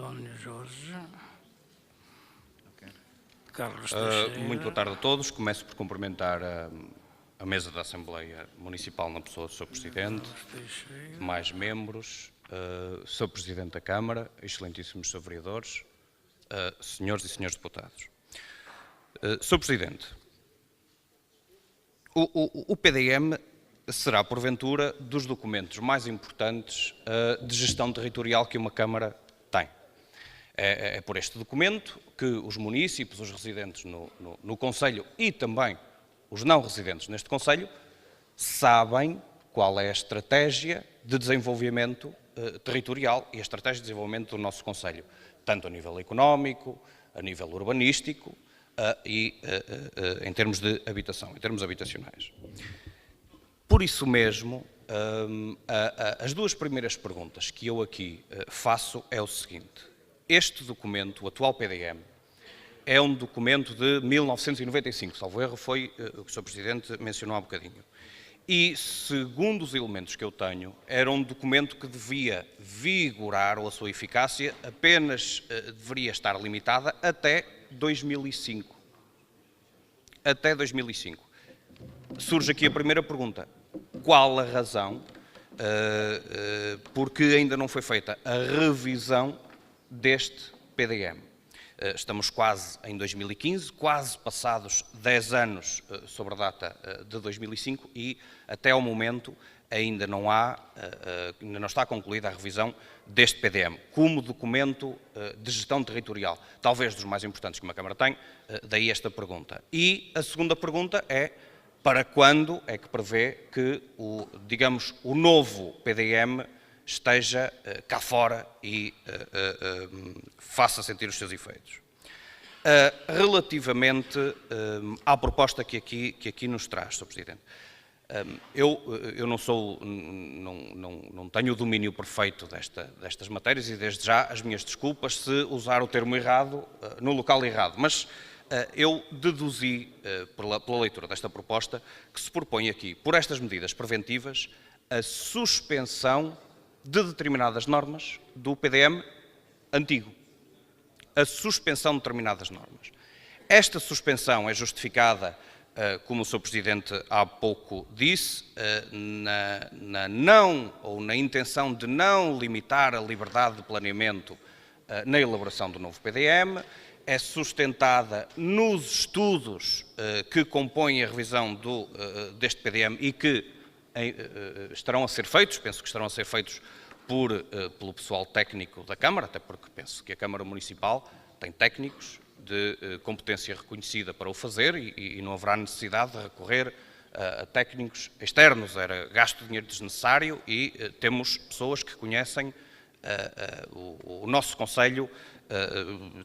António Jorge. Carlos Teixeira. Muito boa tarde a todos. Começo por cumprimentar a mesa da Assembleia Municipal na pessoa do Sr. Presidente, demais membros, Sr. Presidente da Câmara, excelentíssimos Sr. Vereadores, senhores e senhores deputados. Sr. Presidente, o PDM será, porventura, dos documentos mais importantes de gestão territorial que uma Câmara tem. É por este documento que os munícipes, os residentes no Conselho e também os não residentes neste Conselho sabem qual é a estratégia de desenvolvimento territorial e a estratégia de desenvolvimento do nosso Conselho, tanto a nível económico, a nível urbanístico e em termos de habitação, em termos habitacionais. Por isso mesmo, as duas primeiras perguntas que eu aqui faço é o seguinte. Este documento, o atual PDM, é um documento de 1995, salvo erro, foi o que o Sr. Presidente mencionou há bocadinho. E, segundo os elementos que eu tenho, era um documento que devia vigorar, ou a sua eficácia apenas deveria estar limitada até 2005. Até 2005. Surge aqui a primeira pergunta. Qual a razão porque ainda não foi feita a revisão deste PDM? Estamos quase em 2015, quase passados 10 anos sobre a data de 2005 e até ao momento ainda não está concluída a revisão deste PDM como documento de gestão territorial, talvez dos mais importantes que uma Câmara tem, daí esta pergunta. E a segunda pergunta é: para quando é que prevê que o novo PDM esteja cá fora e faça sentir os seus efeitos? Relativamente à proposta que aqui nos traz, Sr. Presidente, eu não tenho o domínio perfeito destas matérias e desde já as minhas desculpas se usar o termo errado no local errado, mas eu deduzi, pela leitura desta proposta, que se propõe aqui, por estas medidas preventivas, a suspensão de determinadas normas do PDM antigo. A suspensão de determinadas normas. Esta suspensão é justificada, como o Sr. Presidente há pouco disse, na intenção de não limitar a liberdade de planeamento na elaboração do novo PDM, é sustentada nos estudos que compõem a revisão deste PDM e que estarão a ser feitos, penso que estarão a ser feitos pelo pessoal técnico da Câmara, até porque penso que a Câmara Municipal tem técnicos de competência reconhecida para o fazer e não haverá necessidade de recorrer a técnicos externos. Era gasto de dinheiro desnecessário e temos pessoas que conhecem o nosso Conselho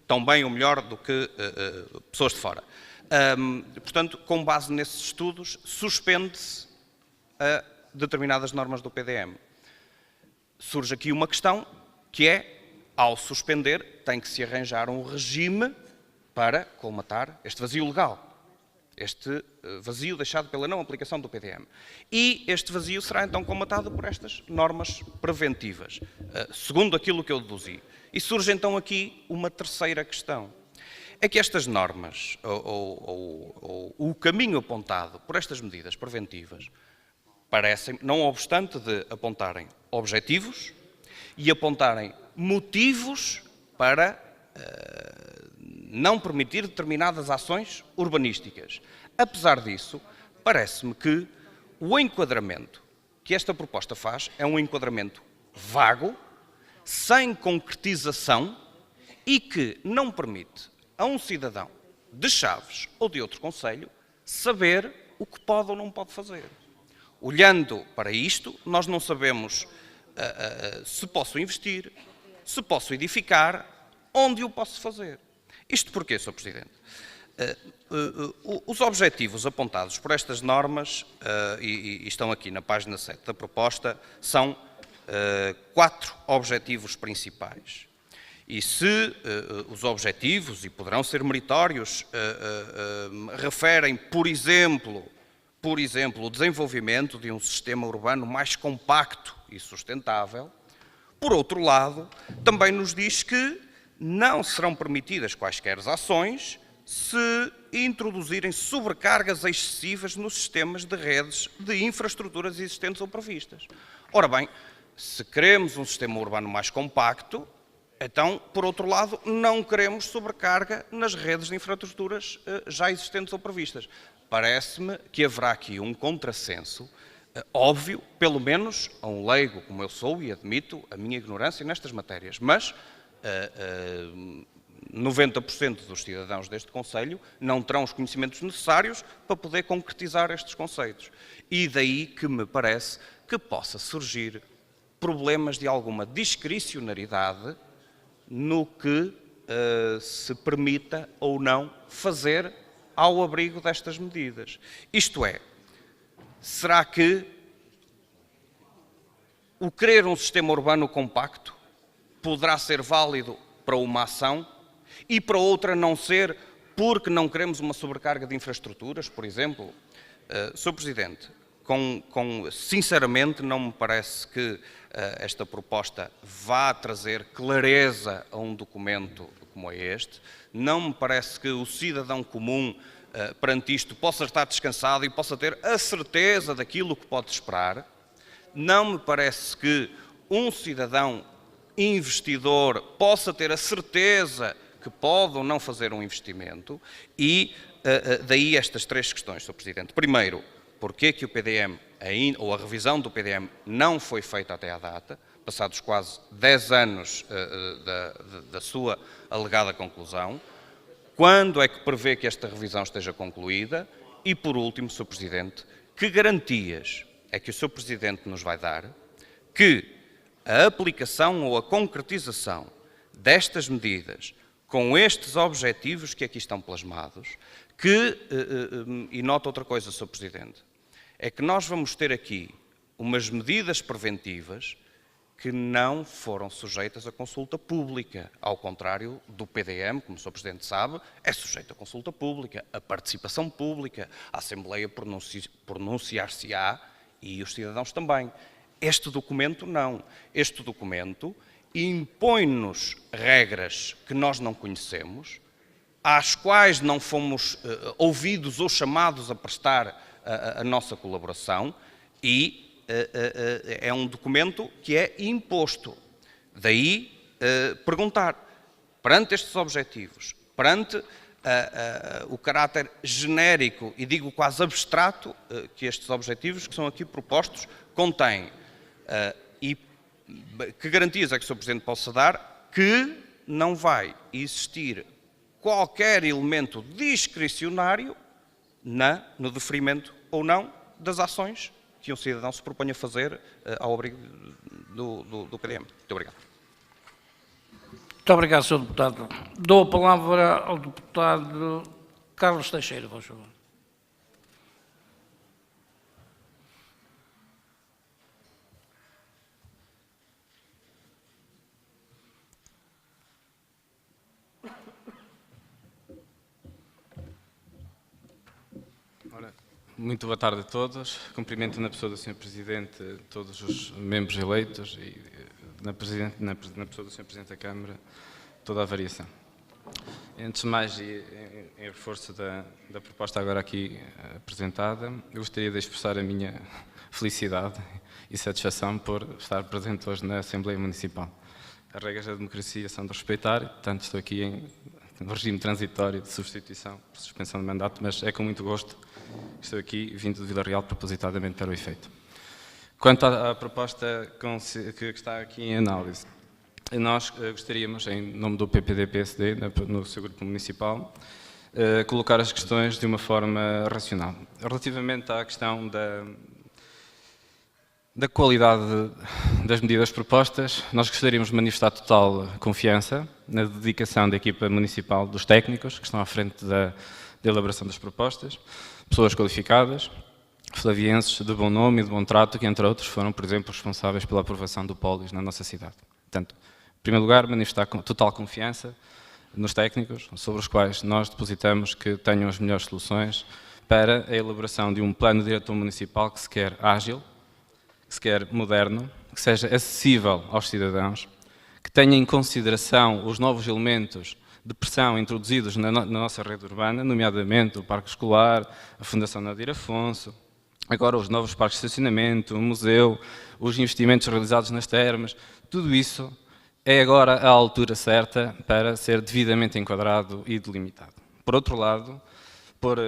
tão bem ou melhor do que pessoas de fora. Portanto, com base nesses estudos, suspende-se determinadas normas do PDM. Surge aqui uma questão que é, ao suspender, tem que se arranjar um regime para colmatar este vazio legal, este vazio deixado pela não aplicação do PDM. E este vazio será então colmatado por estas normas preventivas, segundo aquilo que eu deduzi. E surge então aqui uma terceira questão. É que estas normas, ou o caminho apontado por estas medidas preventivas, parecem, não obstante de apontarem objetivos e apontarem motivos para não permitir determinadas ações urbanísticas. Apesar disso, parece-me que o enquadramento que esta proposta faz é um enquadramento vago, sem concretização e que não permite a um cidadão de Chaves ou de outro concelho saber o que pode ou não pode fazer. Olhando para isto, nós não sabemos se posso investir, se posso edificar, onde o posso fazer. Isto porquê, Sr. Presidente? Os objetivos apontados por estas normas, e estão aqui na página 7 da proposta, são 4 objetivos principais. E se os objetivos, e poderão ser meritórios, referem, por exemplo, o desenvolvimento de um sistema urbano mais compacto e sustentável, por outro lado, também nos diz que não serão permitidas quaisquer ações se introduzirem sobrecargas excessivas nos sistemas de redes de infraestruturas existentes ou previstas. Ora bem, se queremos um sistema urbano mais compacto, então, por outro lado, não queremos sobrecarga nas redes de infraestruturas já existentes ou previstas. Parece-me que haverá aqui um contrassenso óbvio, pelo menos a um leigo como eu sou, e admito a minha ignorância nestas matérias, mas 90% dos cidadãos deste Conselho não terão os conhecimentos necessários para poder concretizar estes conceitos. E daí que me parece que possa surgir problemas de alguma discricionariedade no que se permita ou não fazer ao abrigo destas medidas. Isto é, será que o querer um sistema urbano compacto poderá ser válido para uma ação e para outra não ser porque não queremos uma sobrecarga de infraestruturas, por exemplo? Sr. Presidente, sinceramente não me parece que esta proposta vá trazer clareza a um documento como é este. Não me parece que o cidadão comum perante isto possa estar descansado e possa ter a certeza daquilo que pode esperar. Não me parece que um cidadão investidor possa ter a certeza que pode ou não fazer um investimento e daí estas três questões, Sr. Presidente. Primeiro, porquê que o PDM, ou a revisão do PDM, não foi feita até à data, passados quase 10 anos da sua alegada conclusão? Quando é que prevê que esta revisão esteja concluída? E, por último, Sr. Presidente, que garantias é que o Sr. Presidente nos vai dar que a aplicação ou a concretização destas medidas com estes objetivos que aqui estão plasmados, e nota outra coisa, Sr. Presidente, é que nós vamos ter aqui umas medidas preventivas que não foram sujeitas a consulta pública, ao contrário do PDM, como o Sr. Presidente sabe, é sujeito a consulta pública, a participação pública, a Assembleia pronunciar-se-á e os cidadãos também. Este documento não. Este documento impõe-nos regras que nós não conhecemos, às quais não fomos ouvidos ou chamados a prestar a nossa colaboração e é um documento que é imposto. Daí perguntar, perante estes objetivos, perante o caráter genérico e digo quase abstrato que estes objetivos que são aqui propostos contêm, e que garantias é que o Sr. Presidente possa dar que não vai existir qualquer elemento discricionário no deferimento ou não das ações que um cidadão se propõe a fazer ao abrigo do PDM. Muito obrigado. Muito obrigado, Sr. Deputado. Dou a palavra ao Deputado Carlos Teixeira, por favor. Muito boa tarde a todos. Cumprimento na pessoa do Sr. Presidente todos os membros eleitos e na pessoa do Sr. Presidente da Câmara toda a variação. Antes de mais, em reforço da proposta agora aqui apresentada, eu gostaria de expressar a minha felicidade e satisfação por estar presente hoje na Assembleia Municipal. As regras da democracia são de respeitar, portanto estou aqui no regime transitório de substituição por suspensão de mandato, mas é com muito gosto que estou aqui, vindo de Vila Real, propositadamente para o efeito. Quanto à proposta que está aqui em análise, nós gostaríamos, em nome do PPD-PSD, no seu grupo municipal, colocar as questões de uma forma racional. Relativamente à questão da qualidade das medidas propostas, nós gostaríamos de manifestar total confiança na dedicação da equipa municipal, dos técnicos que estão à frente da elaboração das propostas, pessoas qualificadas, flavienses de bom nome e de bom trato, que entre outros foram, por exemplo, responsáveis pela aprovação do Pólis na nossa cidade. Portanto, em primeiro lugar, manifestar total confiança nos técnicos, sobre os quais nós depositamos que tenham as melhores soluções para a elaboração de um plano diretor municipal que se quer ágil, que se quer moderno, que seja acessível aos cidadãos, que tenha em consideração os novos elementos de pressão introduzidos na nossa rede urbana, nomeadamente o parque escolar, a Fundação Nadir Afonso, agora os novos parques de estacionamento, o museu, os investimentos realizados nas termas, tudo isso é agora a altura certa para ser devidamente enquadrado e delimitado. Por outro lado, por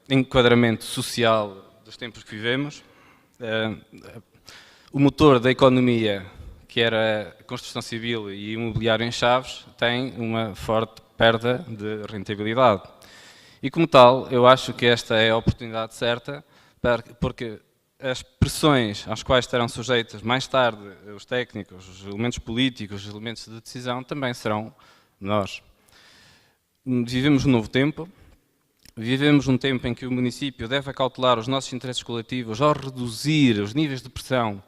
enquadramento social dos tempos que vivemos, o motor da economia, que era a construção civil e imobiliário em Chaves, tem uma forte perda de rentabilidade. E como tal, eu acho que esta é a oportunidade certa, porque as pressões às quais estarão sujeitos mais tarde os técnicos, os elementos políticos, os elementos de decisão, também serão nós. Vivemos um novo tempo, vivemos um tempo em que o município deve acautelar os nossos interesses coletivos ao reduzir os níveis de pressão,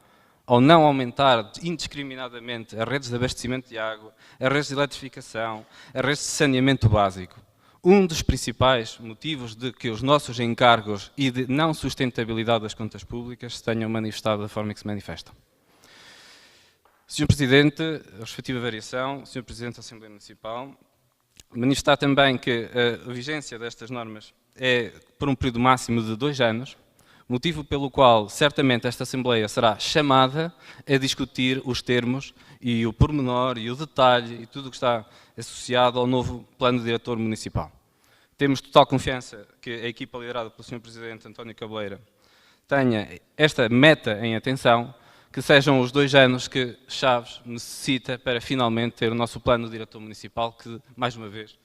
ao não aumentar indiscriminadamente as redes de abastecimento de água, as redes de eletrificação, as redes de saneamento básico. Um dos principais motivos de que os nossos encargos e de não sustentabilidade das contas públicas se tenham manifestado da forma que se manifestam. Sr. Presidente, a respectiva variação, Sr. Presidente da Assembleia Municipal, manifestar também que a vigência destas normas é por um período máximo de 2 anos, motivo pelo qual certamente esta Assembleia será chamada a discutir os termos e o pormenor e o detalhe e tudo o que está associado ao novo Plano Diretor Municipal. Temos total confiança que a equipa liderada pelo Sr. Presidente António Cabeleira tenha esta meta em atenção, que sejam os 2 anos que Chaves necessita para finalmente ter o nosso Plano Diretor Municipal que, mais uma vez,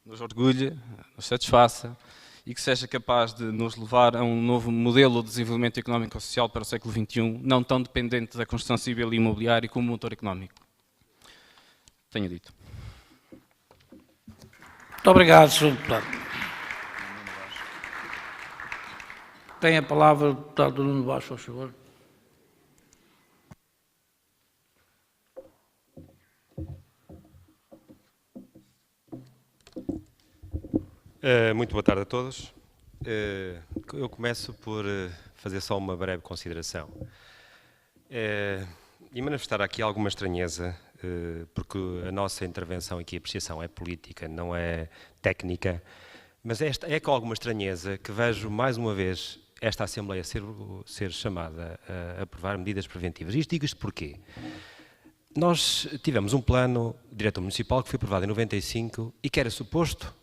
nos orgulhe, nos satisfaça e que seja capaz de nos levar a um novo modelo de desenvolvimento económico e social para o século XXI, não tão dependente da construção civil e imobiliária como motor económico. Tenho dito. Muito obrigado, Sr. Deputado. Tem a palavra o deputado Nuno Bastos, por favor. Muito boa tarde a todos. Eu começo por fazer só uma breve consideração e manifestar aqui alguma estranheza, porque a nossa intervenção aqui, a apreciação é política, não é técnica, mas é com alguma estranheza que vejo mais uma vez esta Assembleia ser chamada a aprovar medidas preventivas. Digo isto porquê? Nós tivemos um plano diretor municipal que foi aprovado em 95 e que era suposto,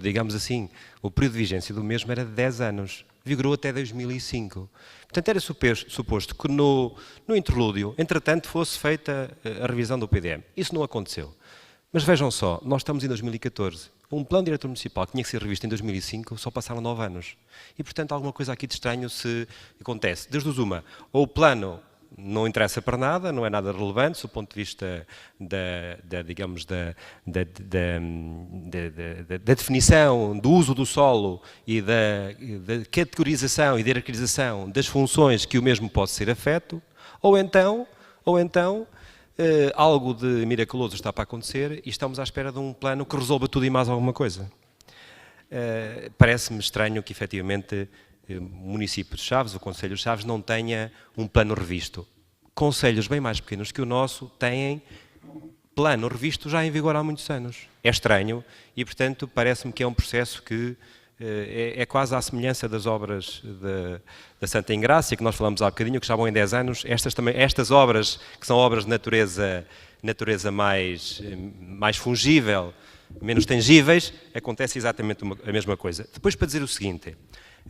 digamos assim, o período de vigência do mesmo era de 10 anos, vigorou até 2005. Portanto, era suposto que no interlúdio, entretanto, fosse feita a revisão do PDM. Isso não aconteceu. Mas vejam só, nós estamos em 2014. Um plano diretor municipal que tinha que ser revisto em 2005, só passaram 9 anos. E, portanto, alguma coisa aqui de estranho se acontece. Desde uma, ou o plano não interessa para nada, não é nada relevante, do ponto de vista da definição do uso do solo e da categorização e da hierarquização das funções que o mesmo pode ser afeto, ou então algo de miraculoso está para acontecer e estamos à espera de um plano que resolva tudo e mais alguma coisa. Parece-me estranho que, efetivamente, o município de Chaves, o Conselho de Chaves, não tenha um plano revisto. Conselhos bem mais pequenos que o nosso têm plano revisto já em vigor há muitos anos. É estranho e, portanto, parece-me que é um processo que é quase à semelhança das obras da Santa Engrácia, que nós falamos há bocadinho, que já vão em 10 anos. Estas obras, que são obras de natureza mais fungível, menos tangíveis, acontece exatamente a mesma coisa. Depois, para dizer o seguinte,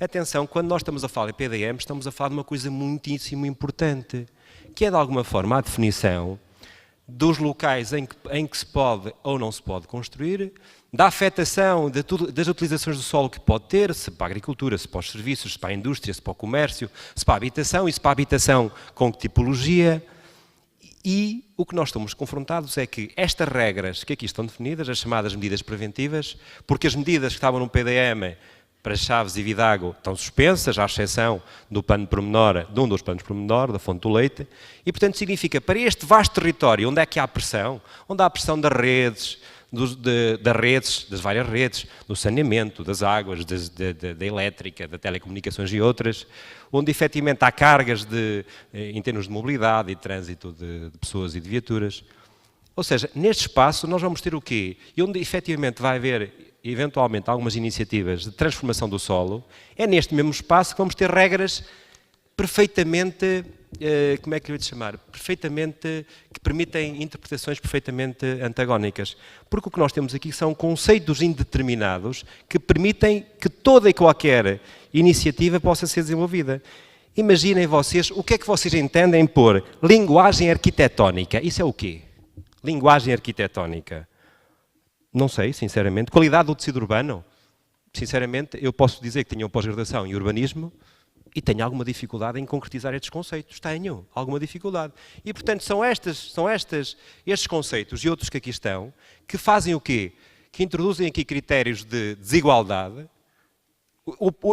atenção, quando nós estamos a falar em PDM, estamos a falar de uma coisa muitíssimo importante, que é, de alguma forma, a definição dos locais em que se pode ou não se pode construir, da afetação das utilizações do solo que pode ter, se para a agricultura, se para os serviços, se para a indústria, se para o comércio, se para a habitação, e se para a habitação com que tipologia. E o que nós estamos confrontados é que estas regras que aqui estão definidas, as chamadas medidas preventivas, porque as medidas que estavam no PDM para Chaves e Vidago estão suspensas, à exceção do plano pormenor, de um dos planos pormenor, da Fonte do Leite, e portanto significa, para este vasto território, onde é que há pressão? Onde há pressão das redes, das várias redes, do saneamento, das águas, da elétrica, da telecomunicações e outras, onde efetivamente há cargas em termos de mobilidade e trânsito de pessoas e de viaturas. Ou seja, neste espaço nós vamos ter o quê? E onde efetivamente vai haver, eventualmente, algumas iniciativas de transformação do solo, é neste mesmo espaço que vamos ter regras perfeitamente, como é que eu ia te chamar? Perfeitamente, que permitem interpretações perfeitamente antagónicas. Porque o que nós temos aqui são conceitos indeterminados que permitem que toda e qualquer iniciativa possa ser desenvolvida. Imaginem vocês, o que é que vocês entendem por linguagem arquitetónica? Isso é o quê? Linguagem arquitetónica? Não sei, sinceramente. Qualidade do tecido urbano? Sinceramente, eu posso dizer que tenho pós-graduação em urbanismo e tenho alguma dificuldade em concretizar estes conceitos. Tenho alguma dificuldade. E, portanto, são estes conceitos e outros que aqui estão que fazem o quê? Que introduzem aqui critérios de desigualdade.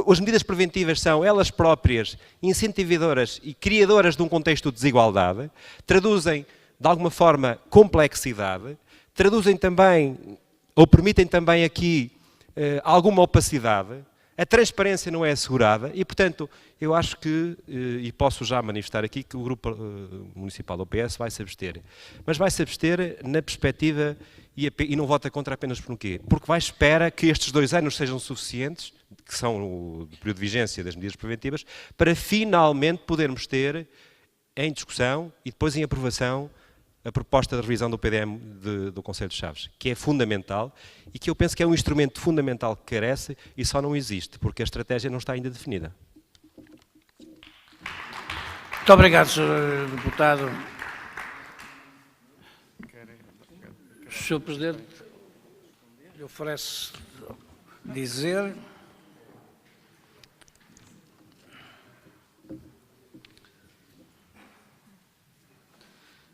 As medidas preventivas são elas próprias incentivadoras e criadoras de um contexto de desigualdade, traduzem de alguma forma complexidade, traduzem também, ou permitem também aqui alguma opacidade, a transparência não é assegurada e, portanto, eu acho que, e posso já manifestar aqui, que o Grupo Municipal do PS vai se abster. Mas vai se abster na perspectiva e não vota contra apenas por quê? Porque espera que estes 2 anos sejam suficientes, que são o período de vigência das medidas preventivas, para finalmente podermos ter em discussão e depois em aprovação a proposta de revisão do PDM do Conselho de Chaves, que é fundamental e que eu penso que é um instrumento fundamental que carece e só não existe, porque a estratégia não está ainda definida. Muito obrigado, Sr. Deputado. Sr. Presidente, lhe oferece dizer...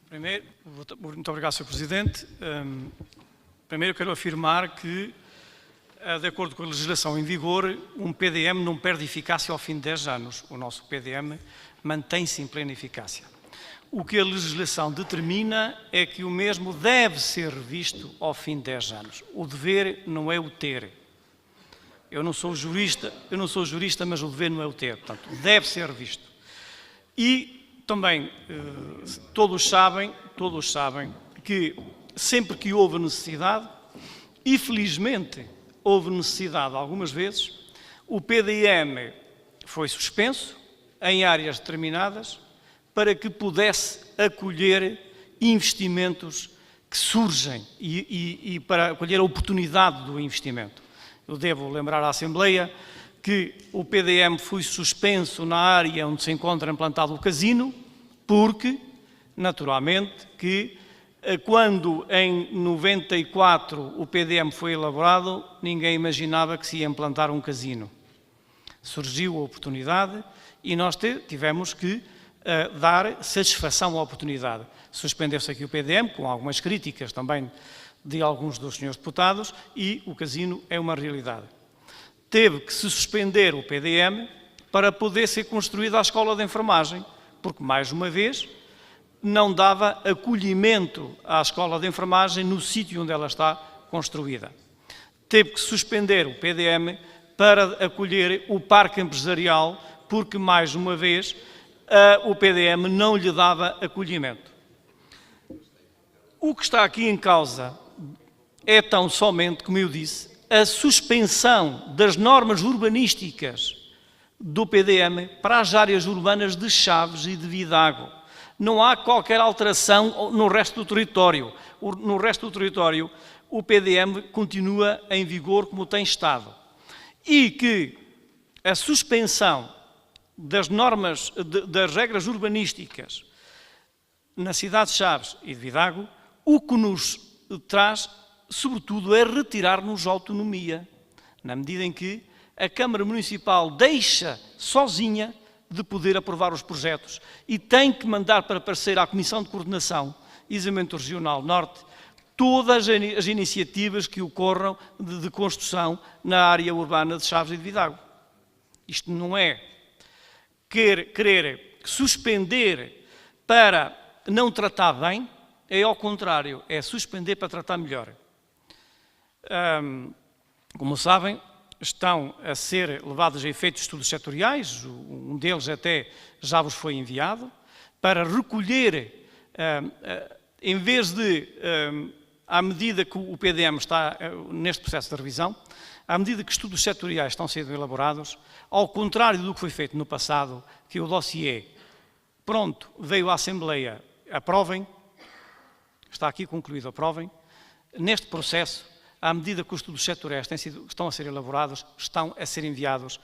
Primeiro, muito obrigado, Sr. Presidente. Primeiro, quero afirmar que, de acordo com a legislação em vigor, um PDM não perde eficácia ao fim de 10 anos. O nosso PDM mantém-se em plena eficácia. O que a legislação determina é que o mesmo deve ser revisto ao fim de 10 anos. O dever não é o ter. Eu não sou jurista, mas o dever não é o ter. Portanto, deve ser revisto. E também todos sabem que sempre que houve necessidade, e felizmente houve necessidade algumas vezes, o PDM foi suspenso em áreas determinadas para que pudesse acolher investimentos que surgem e para acolher a oportunidade do investimento. Eu devo lembrar à Assembleia que o PDM foi suspenso na área onde se encontra implantado o casino, porque, naturalmente, que quando em 94 o PDM foi elaborado, ninguém imaginava que se ia implantar um casino. Surgiu a oportunidade e nós tivemos que dar satisfação à oportunidade. Suspendeu-se aqui o PDM, com algumas críticas também de alguns dos senhores deputados, e o casino é uma realidade. Teve que se suspender o PDM para poder ser construída a escola de enfermagem, porque, mais uma vez, não dava acolhimento à escola de enfermagem no sítio onde ela está construída. Teve que suspender o PDM para acolher o parque empresarial, porque, mais uma vez, o PDM não lhe dava acolhimento. O que está aqui em causa é tão somente, como eu disse, a suspensão das normas urbanísticas do PDM para as áreas urbanas de Chaves e de Vidago. Não há qualquer alteração no resto do território. No resto do território, o PDM continua em vigor como tem estado. E que a suspensão das normas, das regras urbanísticas na cidade de Chaves e de Vidago, o que nos traz, sobretudo, é retirar-nos autonomia, na medida em que a Câmara Municipal deixa sozinha de poder aprovar os projetos e tem que mandar para parecer à Comissão de Coordenação e Desenvolvimento Regional Norte todas as iniciativas que ocorram de construção na área urbana de Chaves e de Vidago. Isto não é querer suspender para não tratar bem, é ao contrário, é suspender para tratar melhor. Como sabem, estão a ser levados a efeitos estudos setoriais, um deles até já vos foi enviado, para recolher em vez de, à medida que o PDM está neste processo de revisão, à medida que estudos setoriais estão sendo elaborados, ao contrário do que foi feito no passado, que o dossiê pronto veio à Assembleia, aprovem, está aqui concluído, aprovem, neste processo, à medida que os estudos setoriais estão a ser elaborados, estão a ser enviados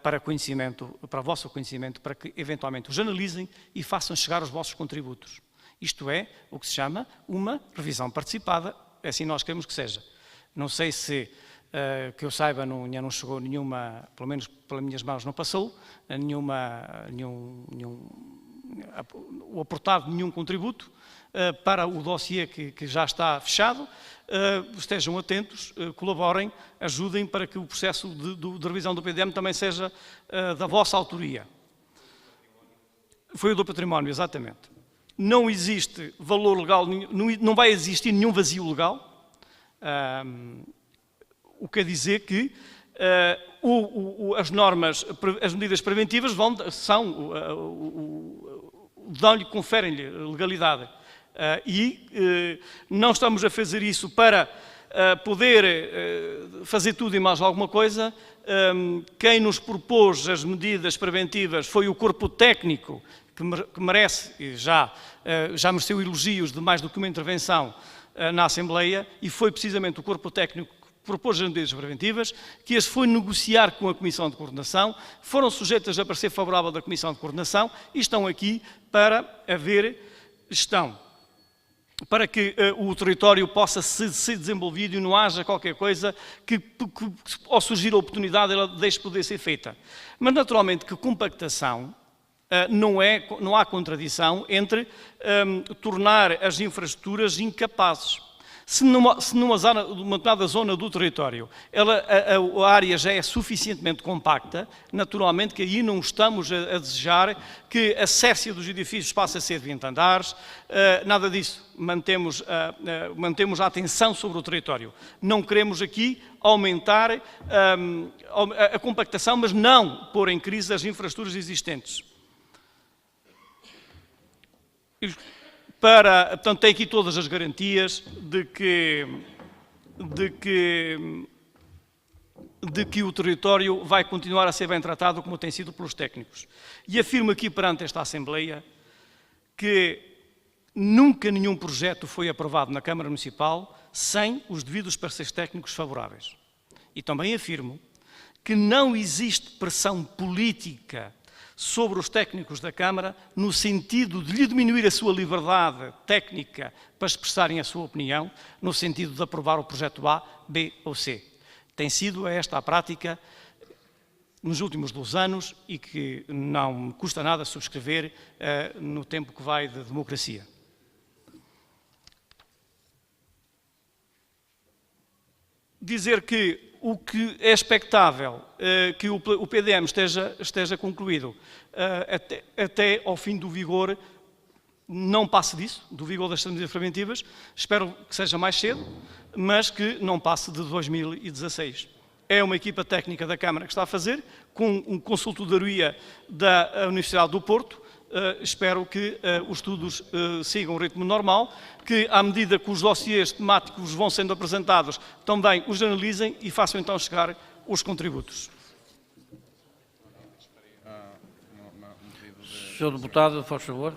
para conhecimento, para o vosso conhecimento, para que eventualmente os analisem e façam chegar os vossos contributos. Isto é o que se chama uma revisão participada, assim nós queremos que seja. Não sei se, que eu saiba, ainda não chegou nenhuma, pelo menos pelas minhas mãos não passou, o aportado de nenhum contributo para o dossiê que já está fechado. Estejam atentos, colaborem, ajudem para que o processo de revisão do PDM também seja da vossa autoria. Foi o do património, exatamente. Não existe valor legal, não vai existir nenhum vazio legal, o que quer dizer que as normas, as medidas preventivas conferem-lhe legalidade. Não estamos a fazer isso para poder fazer tudo e mais alguma coisa. Quem nos propôs as medidas preventivas foi o corpo técnico, que merece, já mereceu elogios de mais do que uma intervenção na Assembleia, e foi precisamente o corpo técnico que propôs as medidas preventivas, que as foi negociar com a Comissão de Coordenação, foram sujeitas a parecer favorável da Comissão de Coordenação e estão aqui para haver gestão, para que o território possa ser desenvolvido e não haja qualquer coisa que ao surgir a oportunidade, ela deixe de poder ser feita. Mas, naturalmente, que compactação não há contradição entre tornar as infraestruturas incapazes. Se numa determinada zona do território a área já é suficientemente compacta, naturalmente que aí não estamos a desejar que a sércia dos edifícios passe a ser de 20 andares, nada disso. Mantemos a atenção sobre o território. Não queremos aqui aumentar a compactação, mas não pôr em crise as infraestruturas existentes. Portanto, tem aqui todas as garantias de que o território vai continuar a ser bem tratado como tem sido pelos técnicos. E afirmo aqui perante esta Assembleia que nunca nenhum projeto foi aprovado na Câmara Municipal sem os devidos pareceres técnicos favoráveis. E também afirmo que não existe pressão política sobre os técnicos da Câmara, no sentido de lhe diminuir a sua liberdade técnica para expressarem a sua opinião, no sentido de aprovar o projeto A, B ou C. Tem sido esta a prática nos últimos 2 anos e que não me custa nada subscrever no tempo que vai de democracia. Dizer que o que é expectável que o PDM esteja concluído até ao fim do vigor, não passe disso, do vigor das medidas preventivas, espero que seja mais cedo, mas que não passe de 2016. É uma equipa técnica da Câmara que está a fazer, com consultoria da Universidade do Porto. Espero que os estudos sigam o ritmo normal, que à medida que os dossiês temáticos vão sendo apresentados, também os analisem e façam então chegar os contributos. Senhor Deputado, por favor.